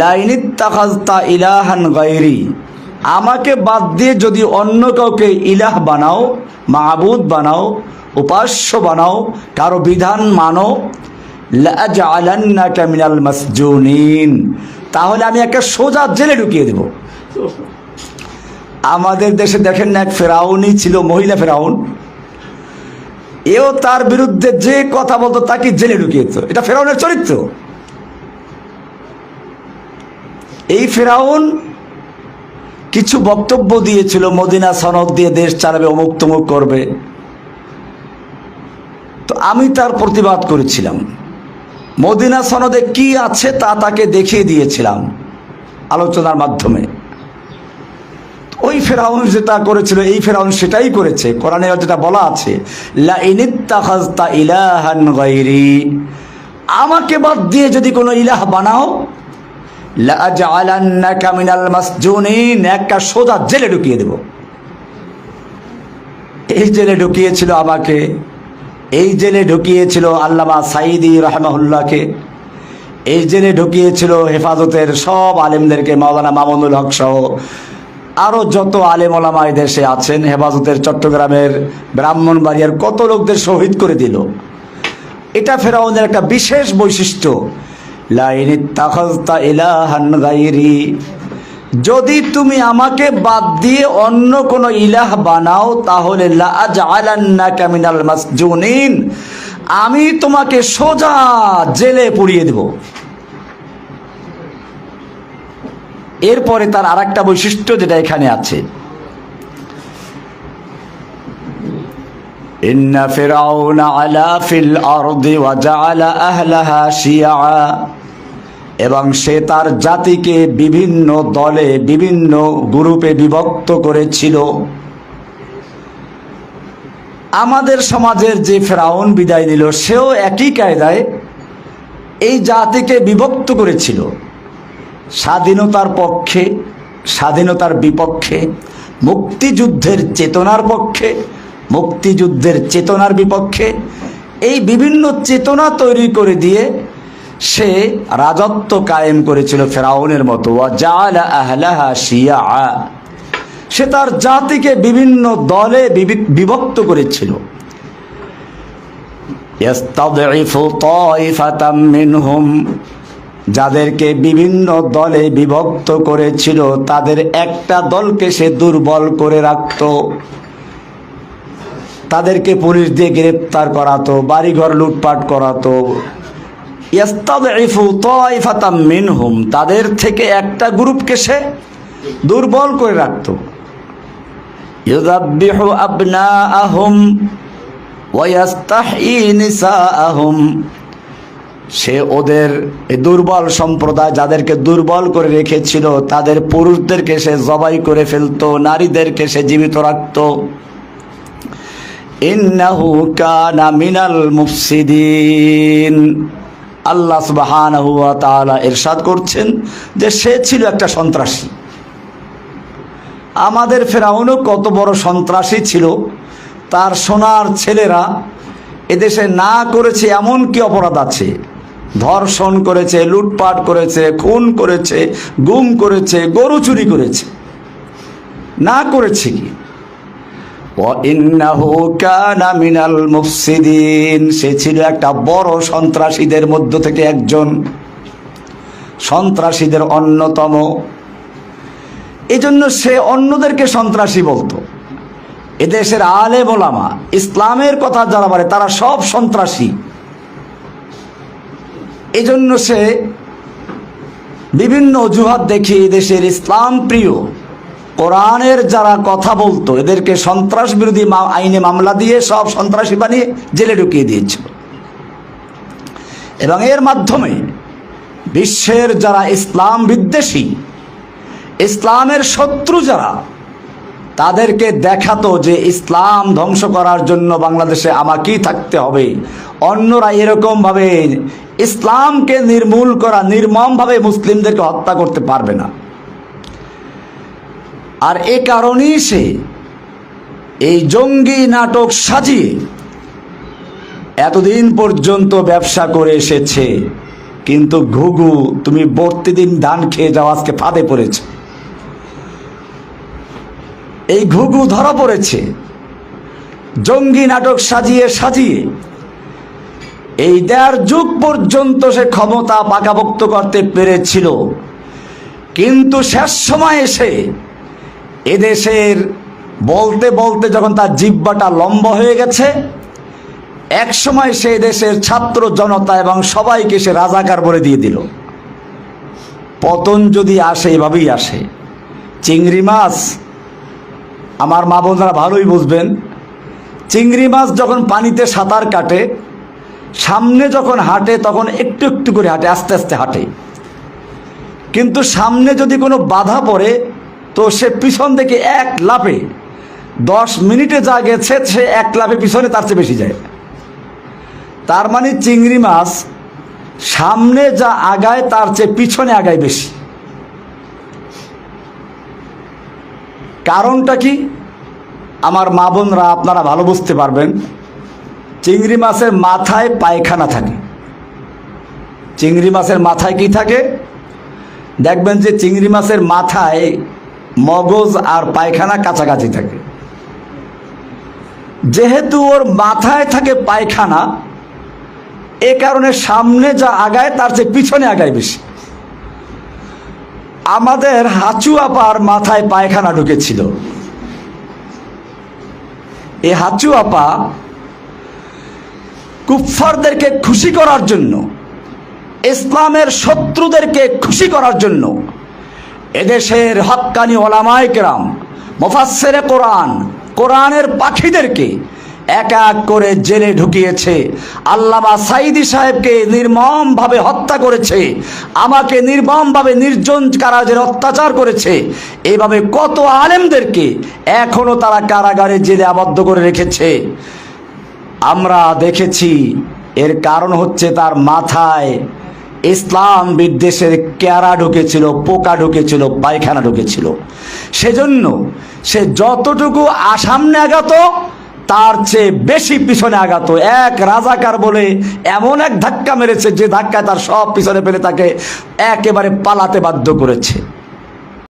লাইনিত্তাখাযতা ইলাহান গায়রি, আমাকে বাদ দিয়ে যদি অন্য কাউকে ইলাহ বানাও, মাবুদ বানাও, উপাস্য বানাও, কারো বিধান মানো, লাআজআলান্নাকা মিনাল মাসজুনিন, তাহলে আমি একটা সোজা জেলে ঢুকিয়ে দেব। আমাদের দেশে দেখেন না, এক ফেরাউনই ছিল, মহিলা ফেরাউন, এও তার বিরুদ্ধে যে কথা বলতো তাকে জেলে ঢুকিয়েছে। এটা ফেরাউনের চরিত্র। এই ফেরাউন কিছু বক্তব্য দিয়েছিল, মদিনা সনদ দিয়ে দেশ চালাবে, অমুক তমুক করবে। তো আমি তার প্রতিবাদ করেছিলাম, মদিনা সনদে কি আছে তা তাকে দেখিয়ে দিয়েছিলাম আলোচনার মাধ্যমে। ওই ফেরাউন যেটা করেছিল, এই ফেরাউন সেটাই করেছে। কোরআনে যেটা বলা আছে, লাইনিত্তাখাযতা ইলাহান গায়রি, আমাকে বাদ দিয়ে যদি কোনো ইলাহ বানাও, লাআজআলান্নাকা মিনাল মাসজুনিন, একটা সোজা জেলে ঢুকিয়ে দেব। এই জেলে ঢুকিয়েছিল আমাকে, এই জেলে ঢুকিয়েছিল আল্লামা সাঈদী রাহমাহুল্লাহকে, এই জেলে ঢুকিয়েছিল হেফাজতের সব আলেমদেরকে, মাওলানা মামুনুল হক সহ আরও যত আলেম ওলামা এই দেশে আছেন। হেফাজতের চট্টগ্রামের, ব্রাহ্মণবাড়িয়ার কত লোকদের শহীদ করে দিল। এটা ফেরাউনের একটা বিশেষ বৈশিষ্ট্য। লাইনিত্তাখাযতা ইলাহান গায়রি, যদি তুমি আমাকে বাদ দিয়ে অন্য কোনো ইলাহ বানাও, তাহলে লাআজআলান্নাকা মিনাল মাসজুনিন, আমি তোমাকে সোজা জেলে পুরিয়ে দেব। এরপরে তার আরেকটা বৈশিষ্ট্য যেটা এখানে আছে, ইন্না ফিরআউনা আলা ফিল আরদি ওয়া জাআলা আহলাহা শিয়া, এবং সে তার জাতিকে বিভিন্ন দলে, বিভিন্ন গ্রুপে বিভক্ত করেছিল। আমাদের সমাজের যে ফেরাউন বিদায় নিল, সেও একই কায়দায় এই জাতিকে বিভক্ত করেছিল, স্বাধীনতার পক্ষে, স্বাধীনতার বিপক্ষে, মুক্তিযুদ্ধের চেতনার পক্ষে, মুক্তিযুদ্ধের চেতনার বিপক্ষে। এই বিভিন্ন চেতনা তৈরি করে দিয়ে সে রাজত্ব কায়েম করেছিল ফেরাউনের মতো। ওয়া জাআলা আহলাহা শিয়া, সে তার জাতিকে বিভিন্ন দলে বিভক্ত করেছিল। ইস্তাদঈফু তাইফাতাম মিনহুম, যাদেরকে বিভিন্ন দলে বিভক্ত করেছিল তাদের একটা দলকে সে দুর্বল করে রাখত, তাদেরকে পুলিশ দিয়ে গ্রেপ্তার করাতো, বাড়িঘর লুটপাট করাতো। ইস্তাদঈফু তাইফাতাম মিনহুম, তাদের থেকে একটা গ্রুপকে সে দুর্বল করে রাখত। ইউযাব্বিহু আবনাআহুম ওয়া ইস্তাহয়ী নিসাআহুম, সে ওদের দুর্বল সম্প্রদায়, যাদেরকে দুর্বল করে রেখেছিল, তাদের পুরুষদেরকে সে জবাই করে ফেলতো, নারীদেরকে সে জীবিত রাখত। ইন্নাহু কানা মিনাল মুফসিদিন, আল্লাহ সুবহানাহু ওয়া তাআলা ইরশাদ করছেন যে সে ছিল একটা সন্ত্রাসী। আমাদের ফেরাউনও কত বড় সন্ত্রাসী ছিল, তার সোনার ছেলেরা এদেশে না করেছে এমন কি অপরাধ আছে? ধর্ষণ করেছে, লুটপাট করেছে, খুন করেছে, গুম করেছে, গরু চুরি করেছে, না করেছে কি? ওয়া ইন্নাহু কানা মিনাল মুফসিদিন, সে ছিল একটা বড় সন্ত্রাসীদের মধ্য থেকে একজন, সন্ত্রাসীদের অন্যতম। এজন্য সে অন্যদেরকে সন্ত্রাসী বলতো। এদেশের আলেম ওলামা, ইসলামের কথা যারা বলে তারা সব সন্ত্রাসী। এজন্য সে বিভিন্ন অজুহাত দেখিয়ে দেশের ইসলাম প্রিয়, কোরআনের যারা কথা বলতো এদেরকে সন্ত্রাস বিরোধী আইনে মামলা দিয়ে সব সন্ত্রাসী বানিয়ে জেলে ঢুকিয়ে দিয়েছিল। এবং এর মাধ্যমে বিশ্বের যারা ইসলাম বিদ্বেষী, ইসলামের শত্রু যারা, তাদেরকে দেখাতো যে ইসলাম ধ্বংস করার জন্য বাংলাদেশে আমাকেই থাকতে হবে, অন্যরা এরকমভাবে ইসলামকে নির্মূল করা, নির্মমভাবে মুসলিমদেরকে হত্যা করতে পারবে না। আর এ কারণেই সে এই জঙ্গি নাটক সাজিয়ে এতদিন পর্যন্ত ব্যবসা করে এসেছে। কিন্তু ঘুঘু তুমি প্রতিদিন ধান খেয়ে যাও, আজকে ফাঁদে পড়েছ। এই ঘুঘু ধরা পড়েছে জঙ্গি নাটক সাজিয়ে সাজিয়ে। এই 1.5 যুগ পর্যন্ত সে ক্ষমতা পাকাপোক্ত করতে পেরেছিল, কিন্তু শেষ সময় এসে এদেশের বলতে বলতে যখন তার জিহ্বাটা লম্বা হয়ে গেছে, এক সময় সে দেশের ছাত্র জনতা এবং সবাইকে সে রাজাকার বলে দিয়ে দিল। পতন যদি আসে এভাবেই আসে। চিংড়ি মাছ, আমার মা বোনরা ভালোই বুঝবেন, চিংড়ি মাছ যখন পানিতে সাঁতার কাটে, সামনে যখন হাঁটে তখন একটু একটু করে হাঁটে, আস্তে আস্তে হাঁটে। কিন্তু সামনে যদি কোনো বাধা পড়ে তো সে পিছন থেকে এক লাফে 10 মিনিটে যা গেছে সে এক লাফে পিছনে তার চেয়ে বেশি যায়। তার মানে চিংড়ি মাছ সামনে যা আগায় তার চেয়ে পিছনে আগায় বেশি। কারণটা কি? আমার মা বোনরা আপনারা ভালো বুঝতে পারবেন। চিংড়ি মাছের মাথায় পায়খানা থাকে। চিংড়ি মাছের মাথায় কি থাকে? দেখবেন যে চিংড়ি মাছের মাথায় মগজ আর পায়খানা কাছাকাছি থাকে। যেহেতু ওর মাথায় থাকে পায়খানা, এ কারণে সামনে যা আগায় তার চেয়ে পিছনে আগায় বেশি। আমাদের হাঁচু আপার মাথায় পায়খানা ঢুকেছিল। এই হাঁচু আপা কুফফারদেরকে খুশি করার জন্য, ইসলামের শত্রুদেরকে খুশি করার জন্য এদেশের হক্কানি ওলামায়ে কেরাম, মুফাসসিরে কোরআন, কোরআনের পাখিদেরকে এক এক করে জেলে ঢুকিয়েছে। আল্লামা সাঈদী সাহেবকে নির্মমভাবে হত্যা করেছে, আমাকে নির্মমভাবে নির্জন কারাগারে অত্যাচার করেছে। এইভাবে কত আলেমদেরকে এখনো তারা কারাগারে জেলে আবদ্ধ করে রেখেছে। আমরা দেখেছি এর কারণ হচ্ছে তার মাথায় ইসলাম বিদ্বেষের কেয়ারা ঢুকেছিল, পোকা ঢুকেছিল, পায়খানা ঢুকেছিল। সেজন্য সে যতটুকু সামনে আগাতো তার চেয়ে বেশি পিছনে আগাতো। এক রাজাকার বলে এমন এক ধাক্কা মেরেছে যে ধাক্কায় তার সব পিছনে ফেলে তাকে একেবারে পালাতে বাধ্য করেছে।